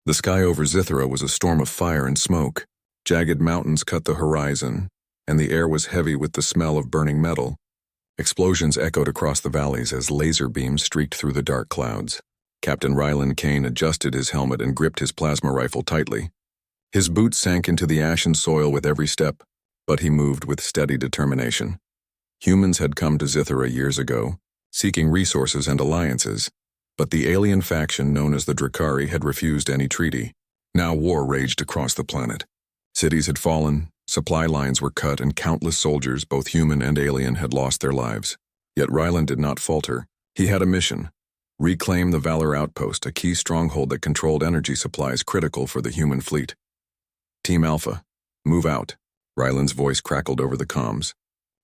The sky over Zithra was a storm of fire and smoke. Jagged mountains cut the horizon, and the air was heavy with the smell of burning metal. Explosions echoed across the valleys as laser beams streaked through the dark clouds. Captain Ryland Kane adjusted his helmet and gripped his plasma rifle tightly. His boots sank into the ashen soil with every step, but he moved with steady determination. Humans had come to Zithra years ago, seeking resources and alliances, but the alien faction known as the Drakari had refused any treaty. Now war raged across the planet. Cities had fallen, supply lines were cut, and countless soldiers, both human and alien, had lost their lives. Yet Ryland did not falter. He had a mission: reclaim the Valor Outpost, a key stronghold that controlled energy supplies critical for the human fleet. Team Alpha, move out, Ryland's voice crackled over the comms.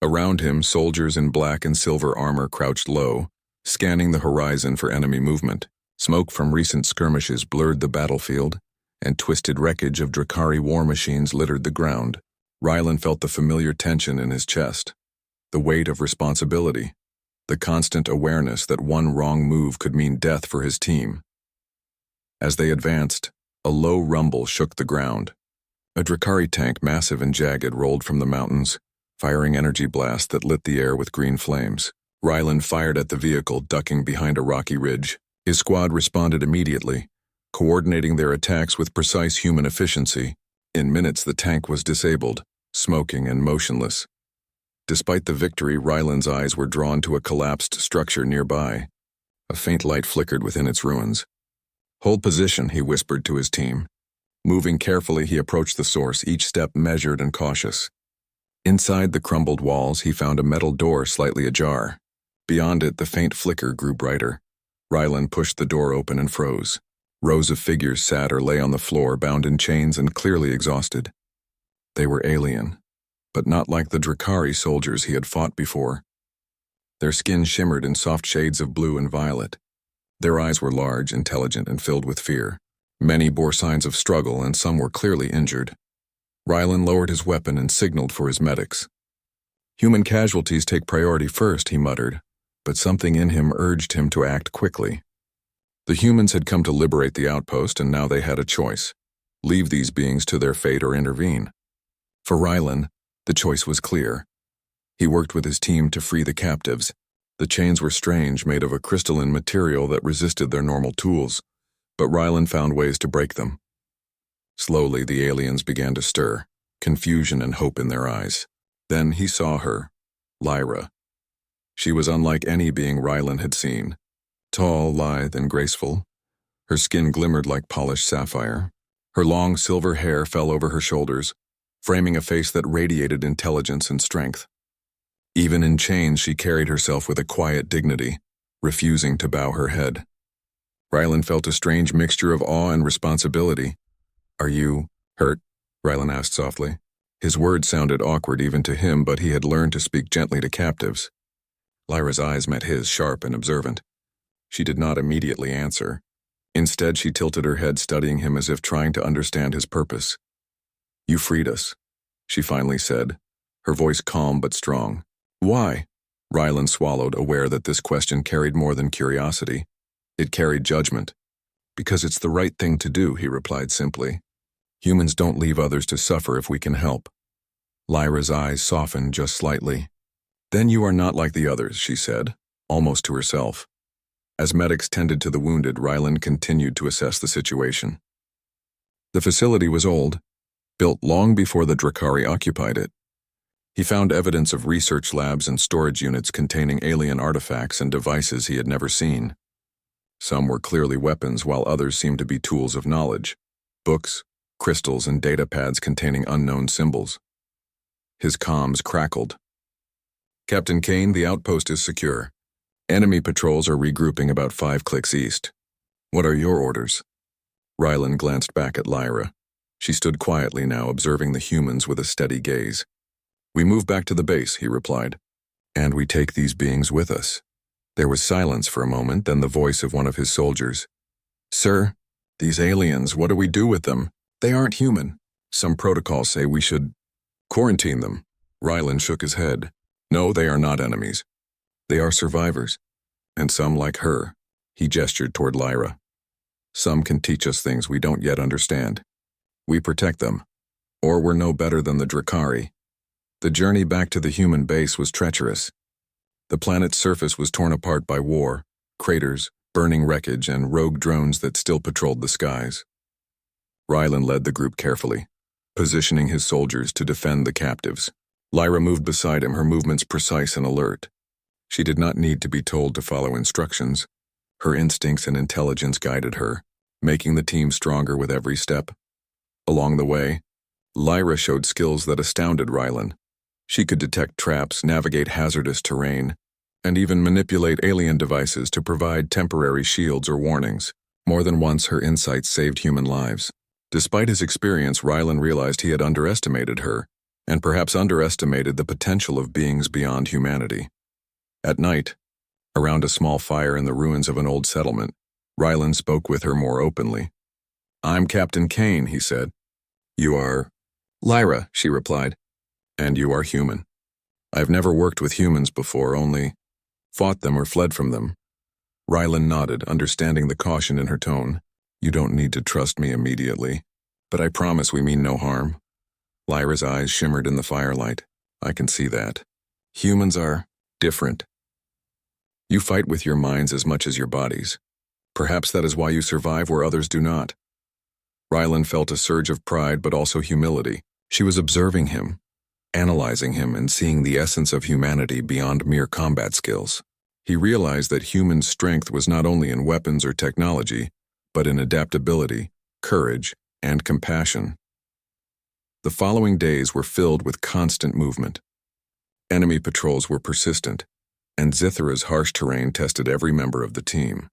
Around him, soldiers in black and silver armor crouched low, scanning the horizon for enemy movement. Smoke from recent skirmishes blurred the battlefield, and twisted wreckage of Drakari war machines littered the ground. Ryland felt the familiar tension in his chest, the weight of responsibility, the constant awareness that one wrong move could mean death for his team. As they advanced, a low rumble shook the ground. A Drakari tank, massive and jagged, rolled from the mountains, firing energy blasts that lit the air with green flames. Ryland fired at the vehicle, ducking behind a rocky ridge. His squad responded immediately, coordinating their attacks with precise human efficiency. In minutes, the tank was disabled, smoking and motionless. Despite the victory, Ryland's eyes were drawn to a collapsed structure nearby. A faint light flickered within its ruins. "Hold position," he whispered to his team. Moving carefully, he approached the source, each step measured and cautious. Inside the crumbled walls, he found a metal door slightly ajar. Beyond it, the faint flicker grew brighter. Ryland pushed the door open and froze. Rows of figures sat or lay on the floor, bound in chains and clearly exhausted. They were alien, but not like the Drakari soldiers he had fought before. Their skin shimmered in soft shades of blue and violet. Their eyes were large, intelligent, and filled with fear. Many bore signs of struggle, and some were clearly injured. Ryland lowered his weapon and signaled for his medics. "Human casualties take priority first," he muttered, but something in him urged him to act quickly. The humans had come to liberate the outpost, and now they had a choice: leave these beings to their fate or intervene. For Ryland, the choice was clear. He worked with his team to free the captives. The chains were strange, made of a crystalline material that resisted their normal tools, but Ryland found ways to break them. Slowly, the aliens began to stir, confusion and hope in their eyes. Then he saw her, Lyra. She was unlike any being Ryland had seen. Tall, lithe, and graceful. Her skin glimmered like polished sapphire. Her long silver hair fell over her shoulders, framing a face that radiated intelligence and strength. Even in chains, she carried herself with a quiet dignity, refusing to bow her head. Ryland felt a strange mixture of awe and responsibility. "Are you hurt?" Ryland asked softly. His words sounded awkward even to him, but he had learned to speak gently to captives. Lyra's eyes met his, sharp and observant. She did not immediately answer. Instead, she tilted her head, studying him as if trying to understand his purpose. "You freed us," she finally said, her voice calm but strong. "Why?" Ryland swallowed, aware that this question carried more than curiosity. It carried judgment. "Because it's the right thing to do," he replied simply. "Humans don't leave others to suffer if we can help." Lyra's eyes softened just slightly. "Then you are not like the others," she said, almost to herself. As medics tended to the wounded, Ryland continued to assess the situation. The facility was old, built long before the Drakari occupied it. He found evidence of research labs and storage units containing alien artifacts and devices he had never seen. Some were clearly weapons, while others seemed to be tools of knowledge: books, crystals, and data pads containing unknown symbols. His comms crackled. "Captain Kane, the outpost is secure. Enemy patrols are regrouping about 5 clicks east. What are your orders?" Ryland glanced back at Lyra. She stood quietly now, observing the humans with a steady gaze. "We move back to the base," he replied. "And we take these beings with us." There was silence for a moment, then the voice of one of his soldiers. "Sir, these aliens, what do we do with them? They aren't human. Some protocols say we should quarantine them." Ryland shook his head. "No, they are not enemies. They are survivors. And some like her." He gestured toward Lyra. Some can teach us things we don't yet understand. We protect them, or we're no better than the Drakari. The journey back to the human base was treacherous. The planet's surface was torn apart by war, craters, burning wreckage, and rogue drones that still patrolled the skies. Rylan led the group carefully, positioning his soldiers to defend the captives. Lyra moved beside him, her movements precise and alert. She did not need to be told to follow instructions. Her instincts and intelligence guided her, making the team stronger with every step. Along the way, Lyra showed skills that astounded Rylan. She could detect traps, navigate hazardous terrain, and even manipulate alien devices to provide temporary shields or warnings. More than once, her insights saved human lives. Despite his experience, Rylan realized he had underestimated her, and perhaps underestimated the potential of beings beyond humanity. At night, around a small fire in the ruins of an old settlement, Rylan spoke with her more openly. "I'm Captain Kane," he said. "You are?" "Lyra," she replied. "And you are human." "I've never worked with humans before, only fought them or fled from them." Rylan nodded, understanding the caution in her tone. "You don't need to trust me immediately, but I promise we mean no harm." Lyra's eyes shimmered in the firelight. "I can see that. Humans are different. You fight with your minds as much as your bodies. Perhaps that is why you survive where others do not." Rylan felt a surge of pride but also humility. She was observing him, analyzing him, and seeing the essence of humanity beyond mere combat skills. He realized that human strength was not only in weapons or technology, but in adaptability, courage, and compassion. The following days were filled with constant movement. Enemy patrols were persistent, and Zithra's harsh terrain tested every member of the team.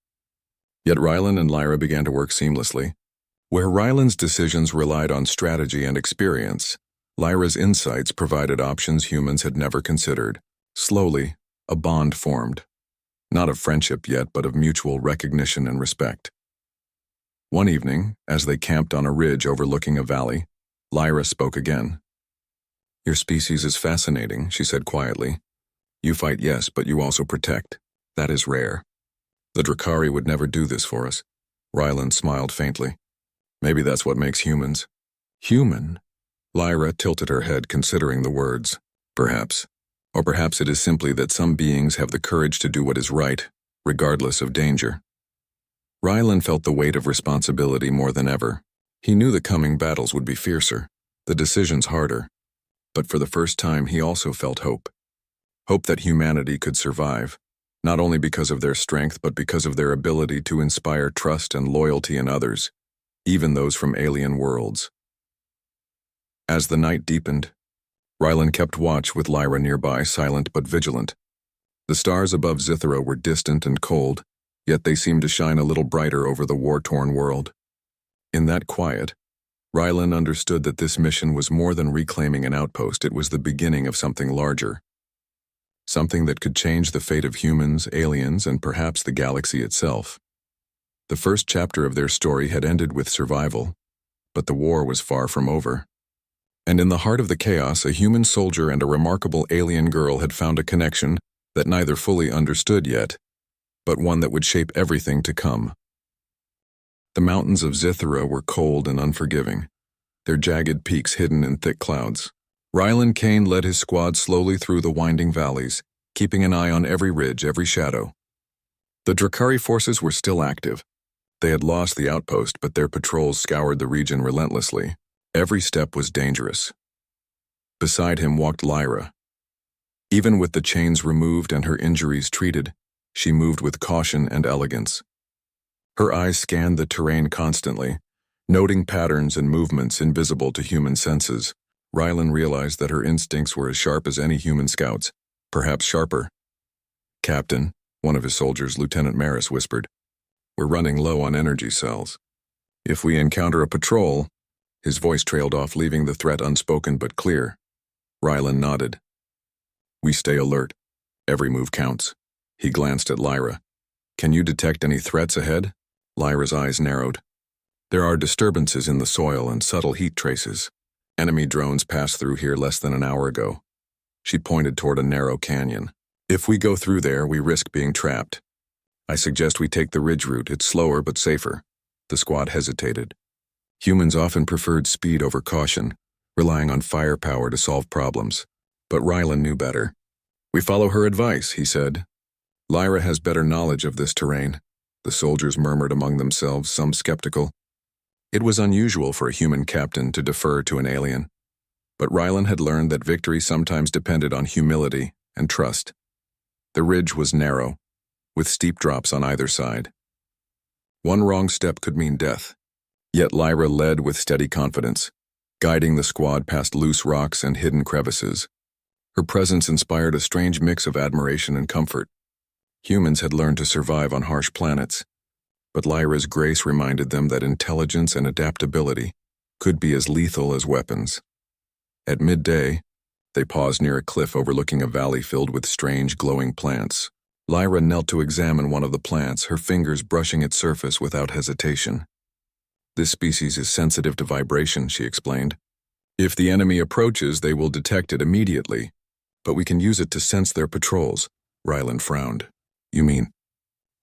Yet Rylan and Lyra began to work seamlessly. Where Rylan's decisions relied on strategy and experience, Lyra's insights provided options humans had never considered. Slowly, a bond formed. Not of friendship yet, but of mutual recognition and respect. One evening, as they camped on a ridge overlooking a valley, Lyra spoke again. "Your species is fascinating," she said quietly. "You fight, yes, but you also protect. That is rare. The Drakari would never do this for us." Rylan smiled faintly. "Maybe that's what makes humans." "Human?" Lyra tilted her head, considering the words. "Perhaps. Or perhaps it is simply that some beings have the courage to do what is right, regardless of danger." Rylan felt the weight of responsibility more than ever. He knew the coming battles would be fiercer, the decisions harder. But for the first time, he also felt hope. Hope that humanity could survive, not only because of their strength, but because of their ability to inspire trust and loyalty in others, even those from alien worlds. As the night deepened, Rylan kept watch with Lyra nearby, silent but vigilant. The stars above Zithra were distant and cold, yet they seemed to shine a little brighter over the war-torn world. In that quiet, Rylan understood that this mission was more than reclaiming an outpost. It was the beginning of something larger. Something that could change the fate of humans, aliens, and perhaps the galaxy itself. The first chapter of their story had ended with survival, but the war was far from over. And in the heart of the chaos, a human soldier and a remarkable alien girl had found a connection that neither fully understood yet, but one that would shape everything to come. The mountains of Zithra were cold and unforgiving, their jagged peaks hidden in thick clouds. Rylan Kane led his squad slowly through the winding valleys, keeping an eye on every ridge, every shadow. The Drakari forces were still active. They had lost the outpost, but their patrols scoured the region relentlessly. Every step was dangerous. Beside him walked Lyra. Even with the chains removed and her injuries treated, she moved with caution and elegance. Her eyes scanned the terrain constantly, noting patterns and movements invisible to human senses. Rylan realized that her instincts were as sharp as any human scout's, perhaps sharper. "Captain," one of his soldiers, Lieutenant Maris, whispered, "we're running low on energy cells. If we encounter a patrol—" His voice trailed off, leaving the threat unspoken but clear. Rylan nodded. "We stay alert. Every move counts." He glanced at Lyra. "Can you detect any threats ahead?" Lyra's eyes narrowed. "There are disturbances in the soil and subtle heat traces. Enemy drones passed through here less than an hour ago." She pointed toward a narrow canyon. "If we go through there, we risk being trapped. I suggest we take the ridge route. It's slower but safer." The squad hesitated. Humans often preferred speed over caution, relying on firepower to solve problems. But Rylan knew better. "We follow her advice," he said. "Lyra has better knowledge of this terrain." The soldiers murmured among themselves, some skeptical. It was unusual for a human captain to defer to an alien. But Rylan had learned that victory sometimes depended on humility and trust. The ridge was narrow, with steep drops on either side. One wrong step could mean death. Yet Lyra led with steady confidence, guiding the squad past loose rocks and hidden crevices. Her presence inspired a strange mix of admiration and comfort. Humans had learned to survive on harsh planets, but Lyra's grace reminded them that intelligence and adaptability could be as lethal as weapons. At midday, they paused near a cliff overlooking a valley filled with strange glowing plants. Lyra knelt to examine one of the plants, her fingers brushing its surface without hesitation. "This species is sensitive to vibration," she explained. "If the enemy approaches, they will detect it immediately, but we can use it to sense their patrols." Rylan frowned. "You mean,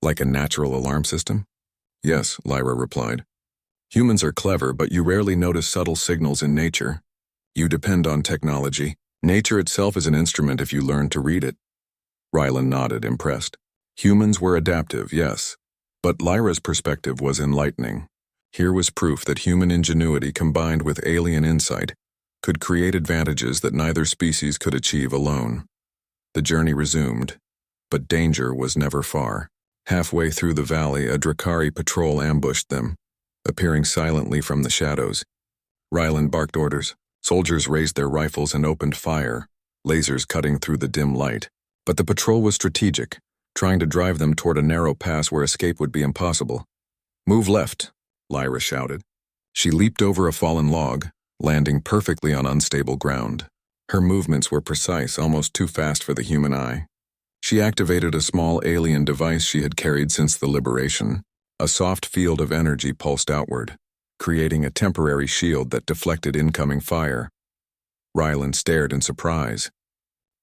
like a natural alarm system?" "Yes," Lyra replied. "Humans are clever, but you rarely notice subtle signals in nature. You depend on technology. Nature itself is an instrument if you learn to read it." Rylan nodded, impressed. Humans were adaptive, yes, but Lyra's perspective was enlightening. Here was proof that human ingenuity combined with alien insight could create advantages that neither species could achieve alone. The journey resumed, but danger was never far. Halfway through the valley, a Drakari patrol ambushed them, appearing silently from the shadows. Rylan barked orders. Soldiers raised their rifles and opened fire, lasers cutting through the dim light. But the patrol was strategic, trying to drive them toward a narrow pass where escape would be impossible. "Move left," Lyra shouted. She leaped over a fallen log, landing perfectly on unstable ground. Her movements were precise, almost too fast for the human eye. She activated a small alien device she had carried since the liberation. A soft field of energy pulsed outward, creating a temporary shield that deflected incoming fire. Rylan stared in surprise.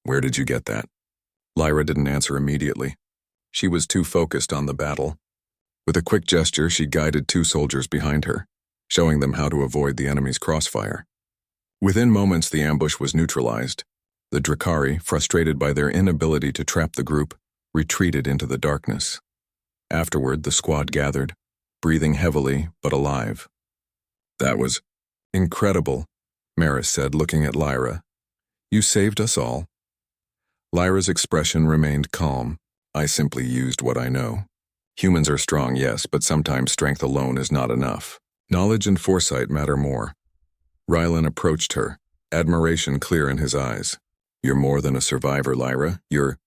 "Where did you get that?" Lyra didn't answer immediately. She was too focused on the battle. With a quick gesture, she guided two soldiers behind her, showing them how to avoid the enemy's crossfire. Within moments, the ambush was neutralized. The Drakari, frustrated by their inability to trap the group, retreated into the darkness. Afterward, the squad gathered, breathing heavily but alive. "That was incredible," Maris said, looking at Lyra. "You saved us all." Lyra's expression remained calm. "I simply used what I know. Humans are strong, yes, but sometimes strength alone is not enough. Knowledge and foresight matter more." Rylan approached her, admiration clear in his eyes. "You're more than a survivor, Lyra. You're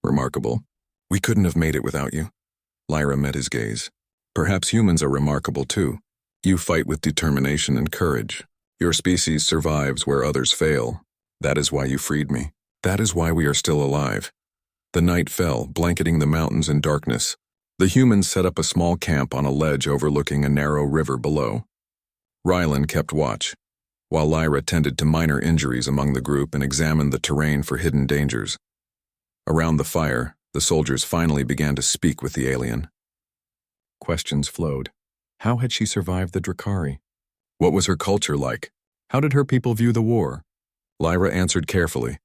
remarkable. We couldn't have made it without you." Lyra met his gaze. "Perhaps humans are remarkable too. You fight with determination and courage. Your species survives where others fail. That is why you freed me. That is why we are still alive." The night fell, blanketing the mountains in darkness. The humans set up a small camp on a ledge overlooking a narrow river below. Rylan kept watch, while Lyra tended to minor injuries among the group and examined the terrain for hidden dangers. Around the fire, the soldiers finally began to speak with the alien. Questions flowed. How had she survived the Drakari? What was her culture like? How did her people view the war? Lyra answered carefully,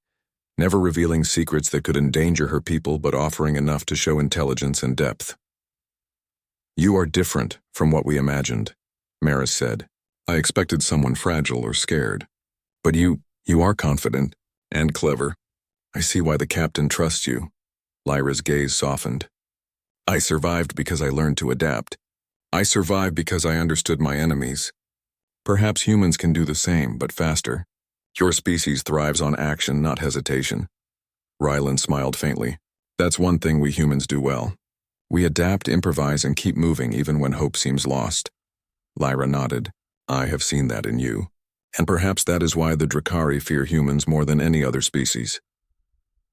never revealing secrets that could endanger her people but offering enough to show intelligence and depth. "You are different from what we imagined," Maris said. "I expected someone fragile or scared. But you are confident and clever. I see why the captain trusts you." Lyra's gaze softened. "I survived because I learned to adapt. I survived because I understood my enemies. Perhaps humans can do the same, but faster. Your species thrives on action, not hesitation." Rylan smiled faintly. "That's one thing we humans do well. We adapt, improvise, and keep moving even when hope seems lost." Lyra nodded. "I have seen that in you. And perhaps that is why the Drakari fear humans more than any other species."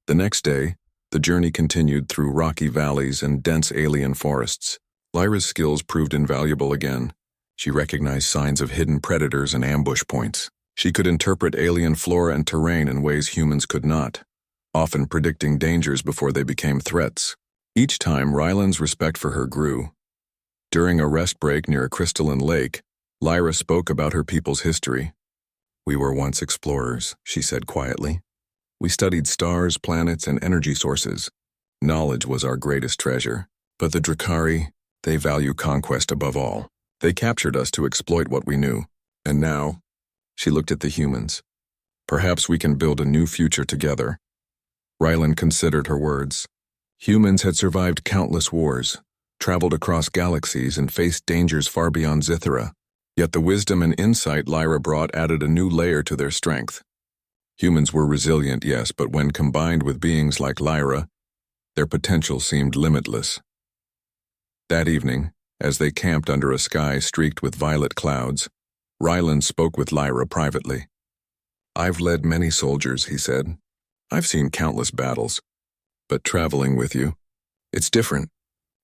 The next day, the journey continued through rocky valleys and dense alien forests. Lyra's skills proved invaluable again. She recognized signs of hidden predators and ambush points. She could interpret alien flora and terrain in ways humans could not, often predicting dangers before they became threats. Each time, Rylan's respect for her grew. During a rest break near a crystalline lake, Lyra spoke about her people's history. "We were once explorers," she said quietly. "We studied stars, planets, and energy sources. Knowledge was our greatest treasure. But the Drakari, they value conquest above all. They captured us to exploit what we knew. And now," she looked at the humans, "perhaps we can build a new future together." Rylan considered her words. Humans had survived countless wars, traveled across galaxies, and faced dangers far beyond Zithera. Yet the wisdom and insight Lyra brought added a new layer to their strength. Humans were resilient, yes, but when combined with beings like Lyra, their potential seemed limitless. That evening, as they camped under a sky streaked with violet clouds, Rylan spoke with Lyra privately. "I've led many soldiers," he said. "I've seen countless battles. But traveling with you, it's different.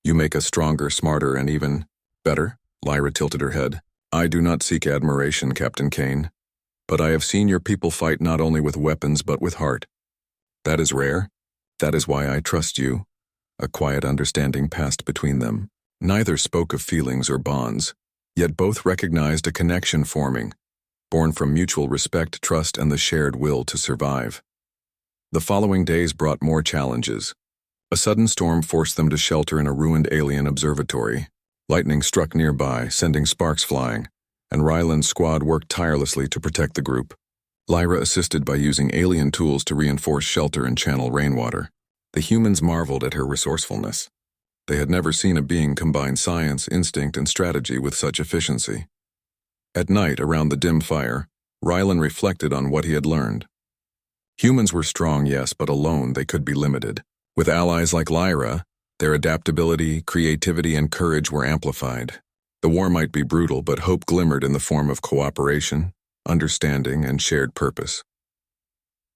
You make us stronger, smarter, and even better." Lyra tilted her head. "I do not seek admiration, Captain Kane, but I have seen your people fight not only with weapons but with heart. That is rare. That is why I trust you." A quiet understanding passed between them. Neither spoke of feelings or bonds, yet both recognized a connection forming, born from mutual respect, trust, and the shared will to survive. The following days brought more challenges. A sudden storm forced them to shelter in a ruined alien observatory. Lightning struck nearby, sending sparks flying, and Ryland's squad worked tirelessly to protect the group. Lyra assisted by using alien tools to reinforce shelter and channel rainwater. The humans marveled at her resourcefulness. They had never seen a being combine science, instinct, and strategy with such efficiency. At night, around the dim fire, Ryland reflected on what he had learned. Humans were strong, yes, but alone they could be limited. With allies like Lyra, their adaptability, creativity, and courage were amplified. The war might be brutal, but hope glimmered in the form of cooperation, understanding, and shared purpose.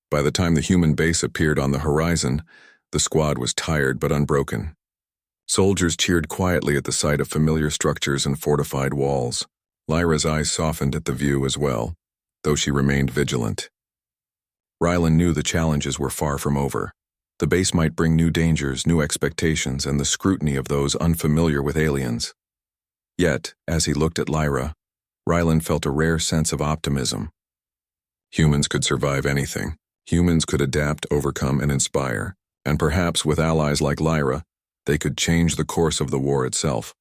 By the time the human base appeared on the horizon, the squad was tired but unbroken. Soldiers cheered quietly at the sight of familiar structures and fortified walls. Lyra's eyes softened at the view as well, though she remained vigilant. Rylan knew the challenges were far from over. The base might bring new dangers, new expectations, and the scrutiny of those unfamiliar with aliens. Yet, as he looked at Lyra, Rylan felt a rare sense of optimism. Humans could survive anything. Humans could adapt, overcome, and inspire. And perhaps with allies like Lyra, they could change the course of the war itself.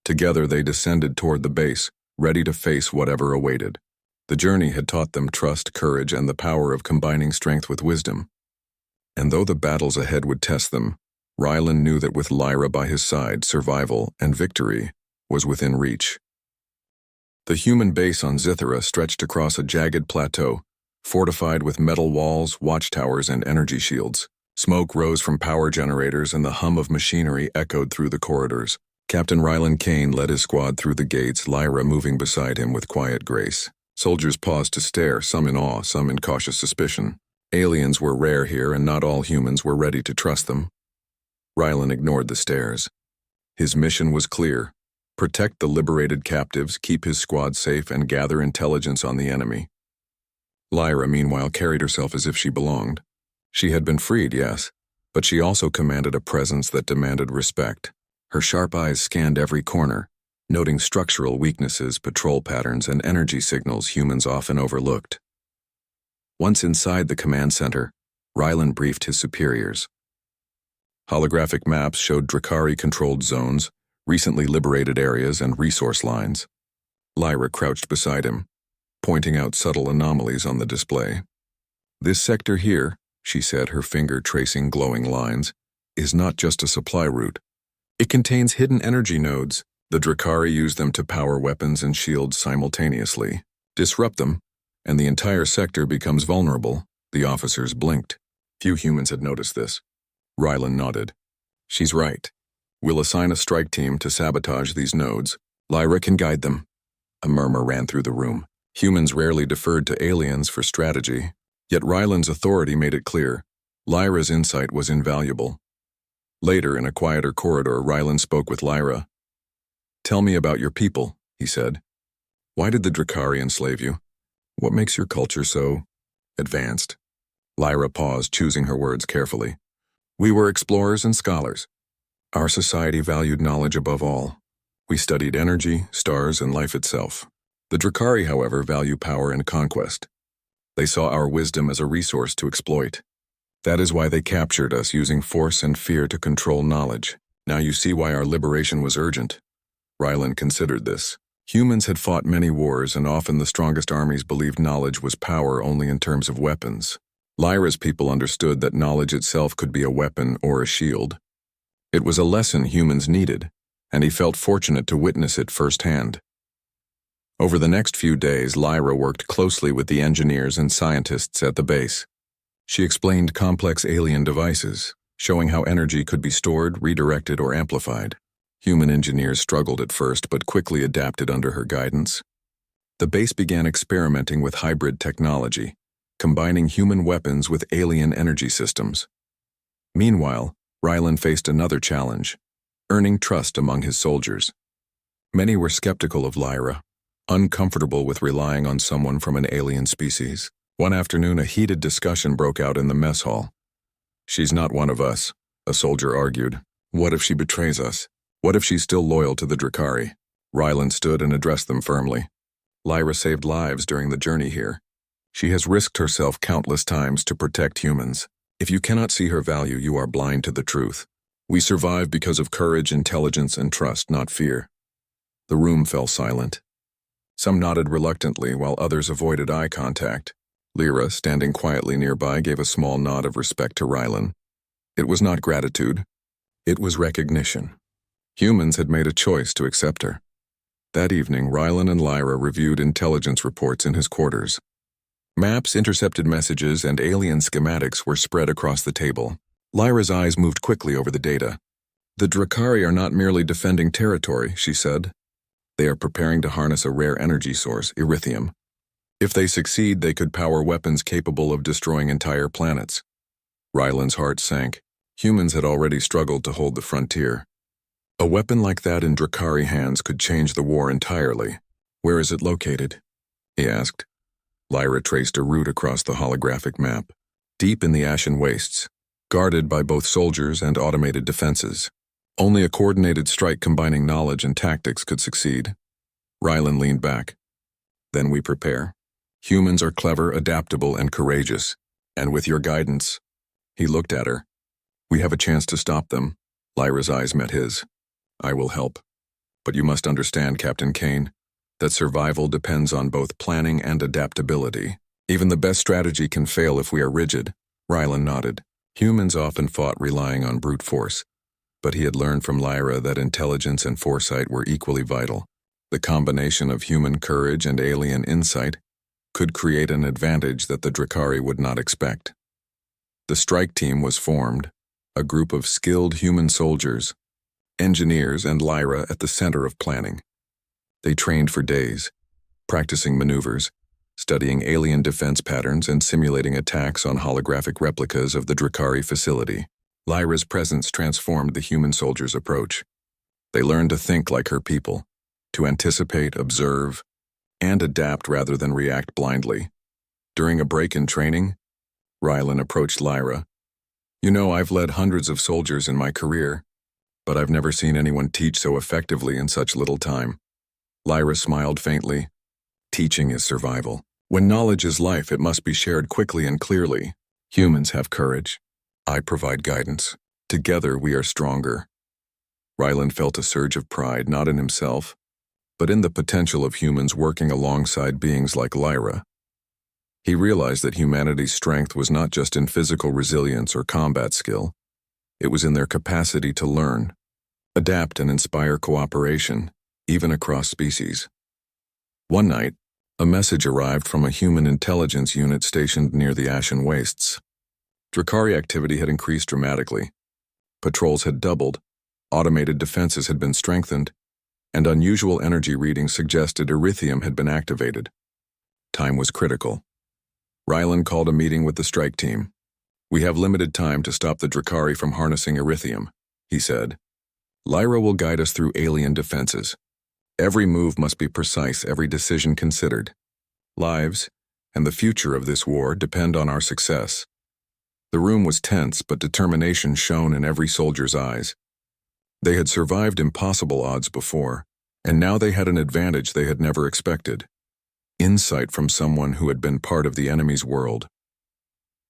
Together they descended toward the base, ready to face whatever awaited. The journey had taught them trust, courage, and the power of combining strength with wisdom. And though the battles ahead would test them, Rylan knew that with Lyra by his side, survival and victory was within reach. The human base on Zithera stretched across a jagged plateau, fortified with metal walls, watchtowers, and energy shields. Smoke rose from power generators and the hum of machinery echoed through the corridors. Captain Rylan Kane led his squad through the gates, Lyra moving beside him with quiet grace. Soldiers paused to stare, some in awe, some in cautious suspicion. Aliens were rare here, and not all humans were ready to trust them. Rylan ignored the stares. His mission was clear: protect the liberated captives, keep his squad safe, and gather intelligence on the enemy. Lyra, meanwhile, carried herself as if she belonged. She had been freed, yes, but she also commanded a presence that demanded respect. Her sharp eyes scanned every corner, noting structural weaknesses, patrol patterns, and energy signals humans often overlooked. Once inside the command center, Rylan briefed his superiors. Holographic maps showed Drakari-controlled zones, recently liberated areas, and resource lines. Lyra crouched beside him, pointing out subtle anomalies on the display. "This sector here," she said, her finger tracing glowing lines, "is not just a supply route. It contains hidden energy nodes. The Drakari use them to power weapons and shields simultaneously. Disrupt them, and the entire sector becomes vulnerable." The officers blinked. Few humans had noticed this. Rylan nodded. "She's right. We'll assign a strike team to sabotage these nodes. Lyra can guide them." A murmur ran through the room. Humans rarely deferred to aliens for strategy, yet Rylan's authority made it clear. Lyra's insight was invaluable. Later, in a quieter corridor, Rylan spoke with Lyra. "Tell me about your people," he said. "Why did the Drakari enslave you? What makes your culture so advanced?" Lyra paused, choosing her words carefully. "We were explorers and scholars. Our society valued knowledge above all. We studied energy, stars, and life itself. The Drakari, however, value power and conquest. They saw our wisdom as a resource to exploit. That is why they captured us, using force and fear to control knowledge. Now you see why our liberation was urgent. Rylan considered this. Humans had fought many wars, and often the strongest armies believed knowledge was power only in terms of weapons. Lyra's people understood that knowledge itself could be a weapon or a shield. It was a lesson humans needed, and he felt fortunate to witness it firsthand. Over the next few days, Lyra worked closely with the engineers and scientists at the base. She explained complex alien devices, showing how energy could be stored, redirected, or amplified. Human engineers struggled at first, but quickly adapted under her guidance. The base began experimenting with hybrid technology, combining human weapons with alien energy systems. Meanwhile, Rylan faced another challenge: earning trust among his soldiers. Many were skeptical of Lyra, uncomfortable with relying on someone from an alien species. One afternoon, a heated discussion broke out in the mess hall. "She's not one of us," a soldier argued. "What if she betrays us? What if she's still loyal to the Drakari?" Rylan stood and addressed them firmly. "Lyra saved lives during the journey here. She has risked herself countless times to protect humans. If you cannot see her value, you are blind to the truth. We survive because of courage, intelligence, and trust, not fear." The room fell silent. Some nodded reluctantly, while others avoided eye contact. Lyra, standing quietly nearby, gave a small nod of respect to Rylan. It was not gratitude. It was recognition. Humans had made a choice to accept her. That evening, Rylan and Lyra reviewed intelligence reports in his quarters. Maps, intercepted messages, and alien schematics were spread across the table. Lyra's eyes moved quickly over the data. "The Drakari are not merely defending territory," she said. "They are preparing to harness a rare energy source, erythium. If they succeed, they could power weapons capable of destroying entire planets." Rylan's heart sank. Humans had already struggled to hold the frontier. A weapon like that in Drakari hands could change the war entirely. "Where is it located?" he asked. Lyra traced a route across the holographic map. "Deep in the Ashen Wastes, guarded by both soldiers and automated defenses. Only a coordinated strike combining knowledge and tactics could succeed." Rylan leaned back. "Then we prepare. Humans are clever, adaptable, and courageous. And with your guidance," he looked at her, "we have a chance to stop them." Lyra's eyes met his. "I will help. But you must understand, Captain Kane, that survival depends on both planning and adaptability. Even the best strategy can fail if we are rigid." Rylan nodded. Humans often fought relying on brute force, but he had learned from Lyra that intelligence and foresight were equally vital. The combination of human courage and alien insight could create an advantage that the Drakari would not expect. The strike team was formed, a group of skilled human soldiers, engineers, and Lyra at the center of planning. They trained for days, practicing maneuvers, studying alien defense patterns, and simulating attacks on holographic replicas of the Drakari facility. Lyra's presence transformed the human soldiers' approach. They learned to think like her people, to anticipate, observe, and adapt rather than react blindly. During a break in training, Rylan approached Lyra. "You know, I've led hundreds of soldiers in my career, but I've never seen anyone teach so effectively in such little time." Lyra smiled faintly. "Teaching is survival. When knowledge is life, it must be shared quickly and clearly. Humans have courage. I provide guidance. Together we are stronger." Rylan felt a surge of pride, not in himself, but in the potential of humans working alongside beings like Lyra. He realized that humanity's strength was not just in physical resilience or combat skill. It was in their capacity to learn, adapt, and inspire cooperation, even across species. One night, a message arrived from a human intelligence unit stationed near the Ashen Wastes. Drakari activity had increased dramatically. Patrols had doubled, automated defenses had been strengthened, and unusual energy readings suggested erythium had been activated. Time was critical. Rylan called a meeting with the strike team. "We have limited time to stop the Drakari from harnessing erythium," he said. "Lyra will guide us through alien defenses. Every move must be precise, every decision considered. Lives, and the future of this war, depend on our success." The room was tense, but determination shone in every soldier's eyes. They had survived impossible odds before, And now they had an advantage they had never expected. Insight from someone who had been part of the enemy's world.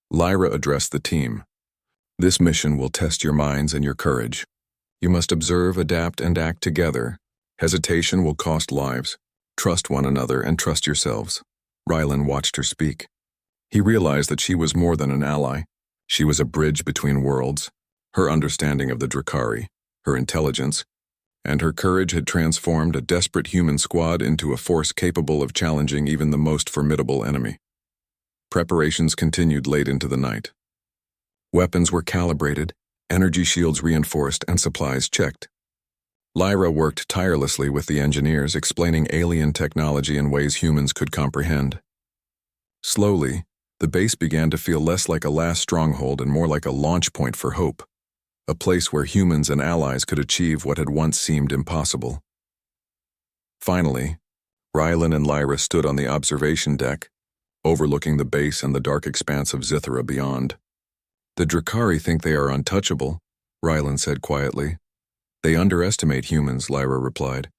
Lyra addressed the team. This mission will test your minds and your courage. You must observe, adapt, and act together. Hesitation will cost lives. Trust one another and trust yourselves. Rylan watched her speak. He realized that she was more than an ally. She was a bridge between worlds. Her understanding of the Drakari, her intelligence, and her courage had transformed a desperate human squad into a force capable of challenging even the most formidable enemy. Preparations continued late into the night. Weapons were calibrated, energy shields reinforced, and supplies checked. Lyra worked tirelessly with the engineers, explaining alien technology in ways humans could comprehend. Slowly, the base began to feel less like a last stronghold and more like a launch point for hope, a place where humans and allies could achieve what had once seemed impossible. Finally, Rylan and Lyra stood on the observation deck, overlooking the base and the dark expanse of Zithra beyond. The Drakari think they are untouchable, Rylan said quietly. They underestimate humans, Lyra replied.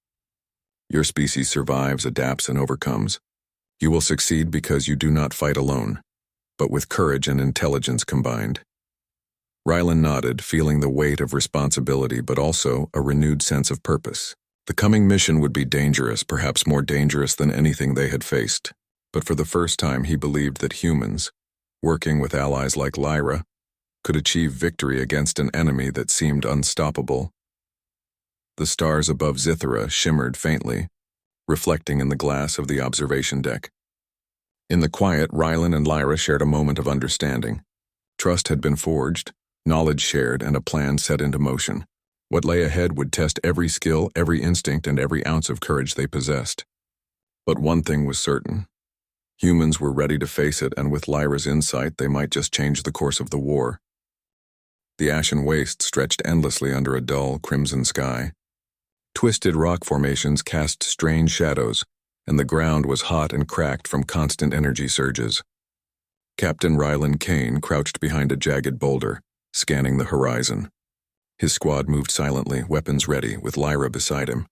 Your species survives, adapts, and overcomes. You will succeed because you do not fight alone, but with courage and intelligence combined. Rylan nodded, feeling the weight of responsibility but also a renewed sense of purpose. The coming mission would be dangerous, perhaps more dangerous than anything they had faced. But for the first time he believed that humans, working with allies like Lyra, could achieve victory against an enemy that seemed unstoppable. The stars above Zithra shimmered faintly, reflecting in the glass of the observation deck. In the quiet, Rylan and Lyra shared a moment of understanding. Trust had been forged, knowledge shared, and a plan set into motion. What lay ahead would test every skill, every instinct, and every ounce of courage they possessed. But one thing was certain. Humans were ready to face it, and with Lyra's insight, they might just change the course of the war. The ashen waste stretched endlessly under a dull, crimson sky. Twisted rock formations cast strange shadows, and the ground was hot and cracked from constant energy surges. Captain Rylan Kane crouched behind a jagged boulder, scanning the horizon. His squad moved silently, weapons ready, with Lyra beside him.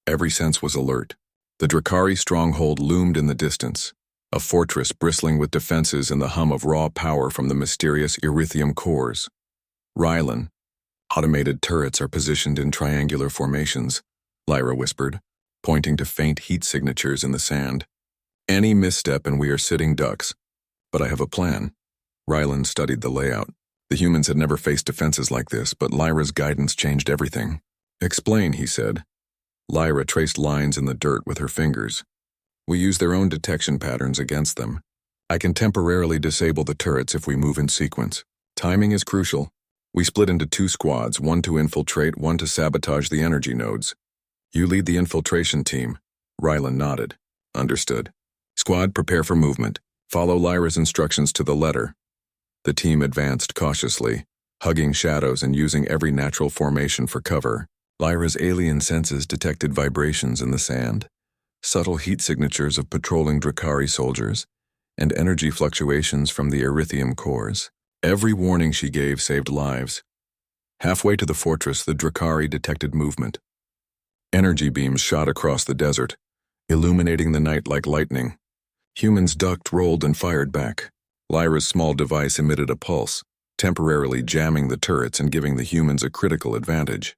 Every sense was alert. The Drakari stronghold loomed in the distance, a fortress bristling with defenses and the hum of raw power from the mysterious erythium cores. Rylan, automated turrets are positioned in triangular formations, Lyra whispered, pointing to faint heat signatures in the sand. Any misstep and we are sitting ducks. But I have a plan. Rylan studied the layout. The humans had never faced defenses like this, but Lyra's guidance changed everything. Explain, he said. Lyra traced lines in the dirt with her fingers. We use their own detection patterns against them. I can temporarily disable the turrets if we move in sequence. Timing is crucial. We split into 2 squads, one to infiltrate, one to sabotage the energy nodes. You lead the infiltration team. Rylan nodded. Understood. Squad, prepare for movement. Follow Lyra's instructions to the letter. The team advanced cautiously, hugging shadows and using every natural formation for cover. Lyra's alien senses detected vibrations in the sand, subtle heat signatures of patrolling Drakari soldiers, and energy fluctuations from the erythium cores. Every warning she gave saved lives. Halfway to the fortress, the Drakari detected movement. Energy beams shot across the desert, illuminating the night like lightning. Humans ducked, rolled, and fired back. Lyra's small device emitted a pulse, temporarily jamming the turrets and giving the humans a critical advantage.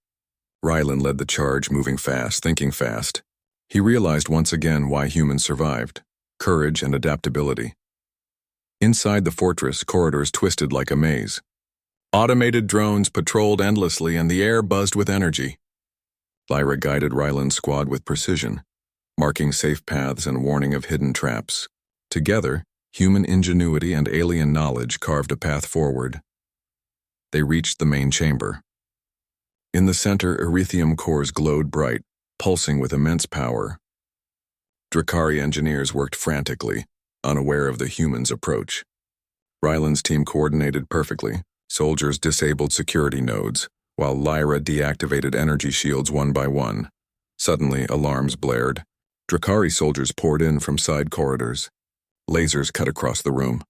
Rylan led the charge, moving fast, thinking fast. He realized once again why humans survived: courage and adaptability. Inside the fortress, corridors twisted like a maze. Automated drones patrolled endlessly and the air buzzed with energy. Lyra guided Rylan's squad with precision, marking safe paths and warning of hidden traps. Together, human ingenuity and alien knowledge carved a path forward. They reached the main chamber. In the center, erythium cores glowed bright, pulsing with immense power. Drakari engineers worked frantically, unaware of the humans' approach. Rylan's team coordinated perfectly. Soldiers disabled security nodes, while Lyra deactivated energy shields one by one. Suddenly, alarms blared. Drakari soldiers poured in from side corridors. Lasers cut across the room.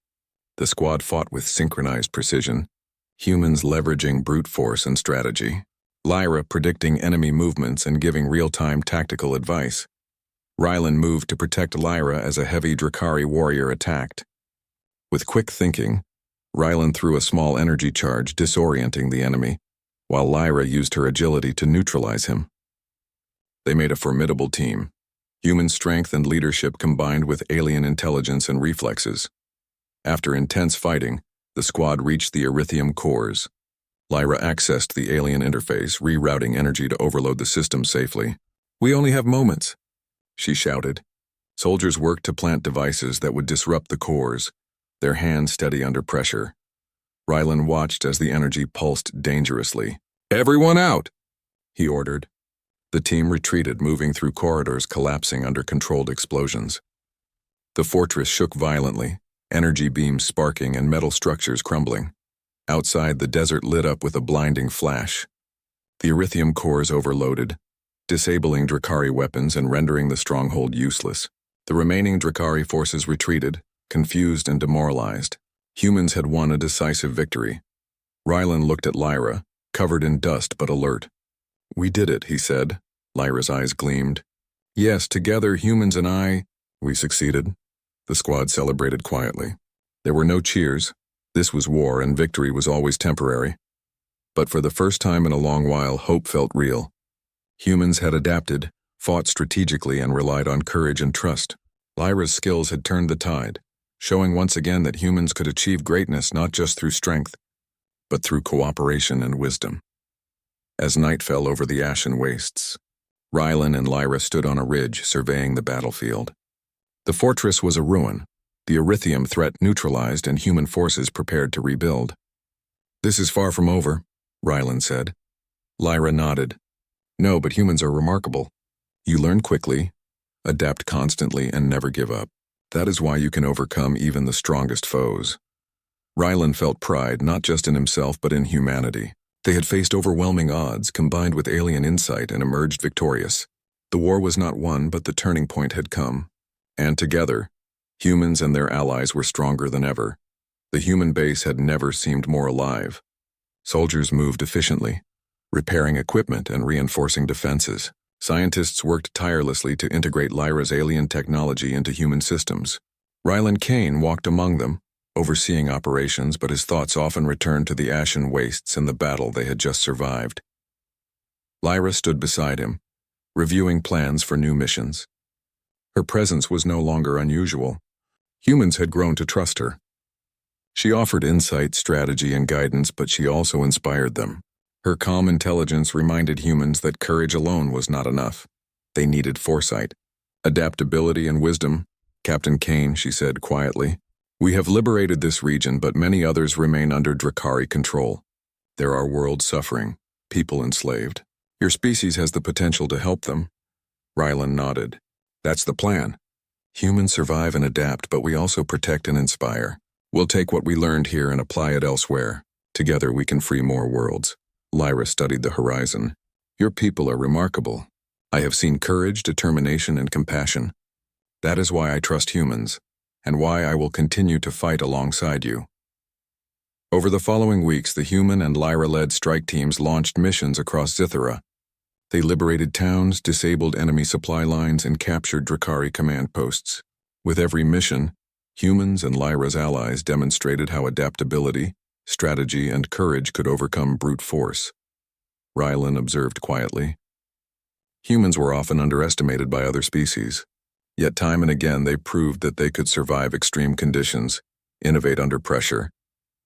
The squad fought with synchronized precision, humans leveraging brute force and strategy. Lyra predicting enemy movements and giving real-time tactical advice. Rylan moved to protect Lyra as a heavy Drakari warrior attacked. With quick thinking, Rylan threw a small energy charge disorienting the enemy, while Lyra used her agility to neutralize him. They made a formidable team. Human strength and leadership combined with alien intelligence and reflexes. After intense fighting, the squad reached the Erythium cores. Lyra accessed the alien interface, rerouting energy to overload the system safely. "We only have moments," she shouted. Soldiers worked to plant devices that would disrupt the cores, their hands steady under pressure. Rylan watched as the energy pulsed dangerously. "Everyone out!" he ordered. The team retreated, moving through corridors collapsing under controlled explosions. The fortress shook violently, energy beams sparking and metal structures crumbling. Outside, the desert lit up with a blinding flash. The Erythium cores overloaded, disabling Drakari weapons and rendering the stronghold useless. The remaining Drakari forces retreated, confused and demoralized. Humans had won a decisive victory. Rylan looked at Lyra, covered in dust but alert. "We did it," he said. Lyra's eyes gleamed. "Yes, together, humans and I, we succeeded." The squad celebrated quietly. There were no cheers. This was war, and victory was always temporary. But for the first time in a long while, hope felt real. Humans had adapted, fought strategically, and relied on courage and trust. Lyra's skills had turned the tide, showing once again that humans could achieve greatness not just through strength, but through cooperation and wisdom. As night fell over the ashen wastes, Rylan and Lyra stood on a ridge, surveying the battlefield. The fortress was a ruin, the Erythium threat neutralized and human forces prepared to rebuild. "This is far from over," Rylan said. Lyra nodded. "No, but humans are remarkable. You learn quickly, adapt constantly, and never give up. That is why you can overcome even the strongest foes." Rylan felt pride not just in himself but in humanity. They had faced overwhelming odds combined with alien insight and emerged victorious. The war was not won, but the turning point had come. And together, humans and their allies were stronger than ever. The human base had never seemed more alive. Soldiers moved efficiently, repairing equipment and reinforcing defenses. Scientists worked tirelessly to integrate Lyra's alien technology into human systems. Rylan Kane walked among them, overseeing operations, but his thoughts often returned to the ashen wastes and the battle they had just survived. Lyra stood beside him, reviewing plans for new missions. Her presence was no longer unusual. Humans had grown to trust her. She offered insight, strategy, and guidance, but she also inspired them. Her calm intelligence reminded humans that courage alone was not enough. They needed foresight, adaptability, and wisdom. "Captain Kane," she said quietly, "we have liberated this region, but many others remain under Drakari control. There are worlds suffering, people enslaved. Your species has the potential to help them." Rylan nodded. "That's the plan. Humans survive and adapt, but we also protect and inspire. We'll take what we learned here and apply it elsewhere. Together we can free more worlds." Lyra studied the horizon. "Your people are remarkable. I have seen courage, determination, and compassion. That is why I trust humans, and why I will continue to fight alongside you." Over the following weeks, the human and Lyra-led strike teams launched missions across Zithera. They liberated towns, disabled enemy supply lines, and captured Drakari command posts. With every mission, humans and Lyra's allies demonstrated how adaptability, strategy, and courage could overcome brute force. Rylan observed quietly. Humans were often underestimated by other species, yet time and again they proved that they could survive extreme conditions, innovate under pressure,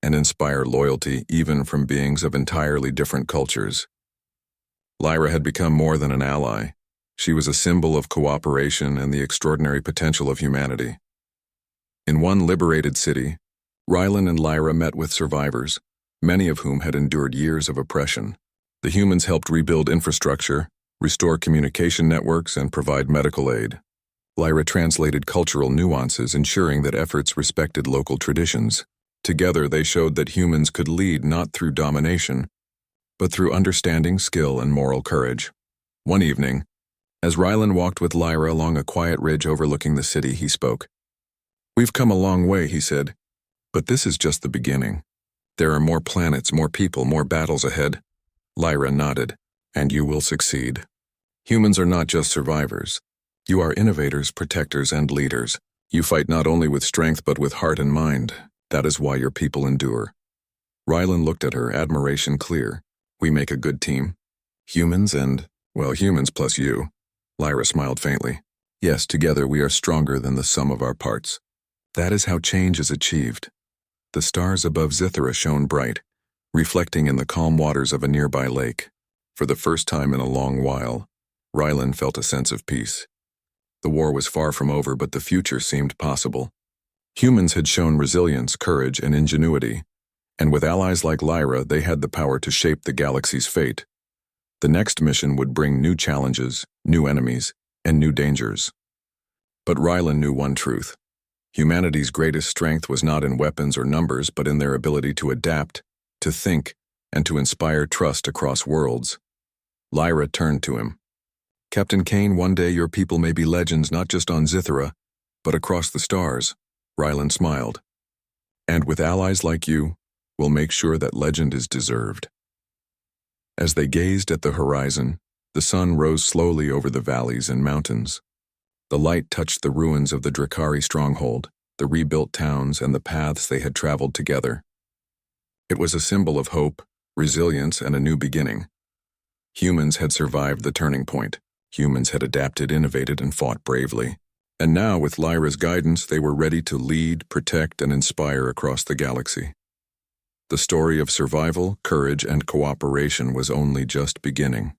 and inspire loyalty even from beings of entirely different cultures. Lyra had become more than an ally. She was a symbol of cooperation and the extraordinary potential of humanity. In one liberated city, Rylan and Lyra met with survivors, many of whom had endured years of oppression. The humans helped rebuild infrastructure, restore communication networks, and provide medical aid. Lyra translated cultural nuances, ensuring that efforts respected local traditions. Together, they showed that humans could lead not through domination, but through understanding, skill, and moral courage. One evening, as Rylan walked with Lyra along a quiet ridge overlooking the city, he spoke. "We've come a long way," he said, "but this is just the beginning. There are more planets, more people, more battles ahead." Lyra nodded. and you will succeed. Humans are not just survivors. You are innovators, protectors, and leaders. You fight not only with strength but with heart and mind. That is why your people endure. Rylan looked at her, admiration clear. We make a good team. Humans humans plus you. Lyra smiled faintly. Yes, together we are stronger than the sum of our parts. That is how change is achieved. The stars above Zithra shone bright, reflecting in the calm waters of a nearby lake. For the first time in a long while, Rylan felt a sense of peace. The war was far from over, but the future seemed possible. Humans had shown resilience, courage, and ingenuity, and with allies like Lyra, they had the power to shape the galaxy's fate. The next mission would bring new challenges, new enemies, and new dangers. But Rylan knew one truth. Humanity's greatest strength was not in weapons or numbers, but in their ability to adapt, to think, and to inspire trust across worlds. Lyra turned to him. Captain Kane, one day your people may be legends not just on Zithra, but across the stars. Rylan smiled. And with allies like you, we'll make sure that legend is deserved. As they gazed at the horizon, the sun rose slowly over the valleys and mountains. The light touched the ruins of the Drakari stronghold, the rebuilt towns, and the paths they had traveled together. It was a symbol of hope, resilience, and a new beginning. Humans had survived the turning point. Humans had adapted, innovated, and fought bravely. And now, with Lyra's guidance, they were ready to lead, protect, and inspire across the galaxy. The story of survival, courage, and cooperation was only just beginning.